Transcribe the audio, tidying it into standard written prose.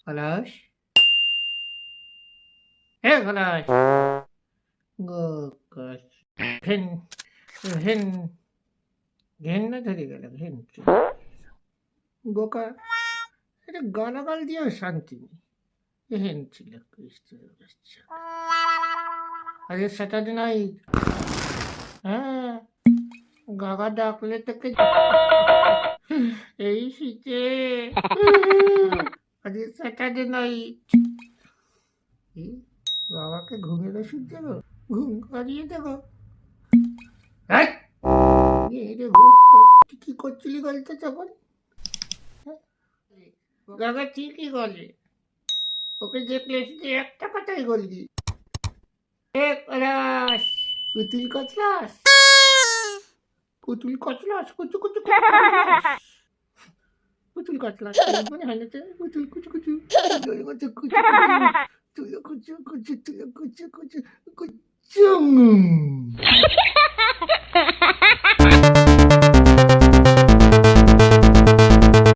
পলাশ, হে পলাশ, গোকাস, ঘেন ঘেন ঘেন্না ধরে গেল, ঘেন। বোকা, এটা গালাগাল দিয়েও শান্তি নেই। ঘেন ছিল ক্রিস্টের বাচ্চা। আরে স্যাটারডে নাইট, হ্যাঁ, গাগা ডাকলে তোকে এই শীতে। আরে স্যাটারডে নাইট, বাবাকে ঘুমের ওষুধ দেবো, ঘুম পাড়িয়ে দেবো। এই, রে তুই কি করছিলি বলতে তখন? গাগা ঠিকই বলে, ওকে দেখলে শুধু একটা কথাই বলবি, এ পলাশ, পুতুল কচলাস, পুতুল কচলাস, কুচু কুচু কচলাস, পুতুল কচলাস, মনে হয় না তো? পুতুল কুচু কুচু, তুলো কুচু কুচু, তুলো কুচু কুচু, তুলো কুচু কুচু কুচু।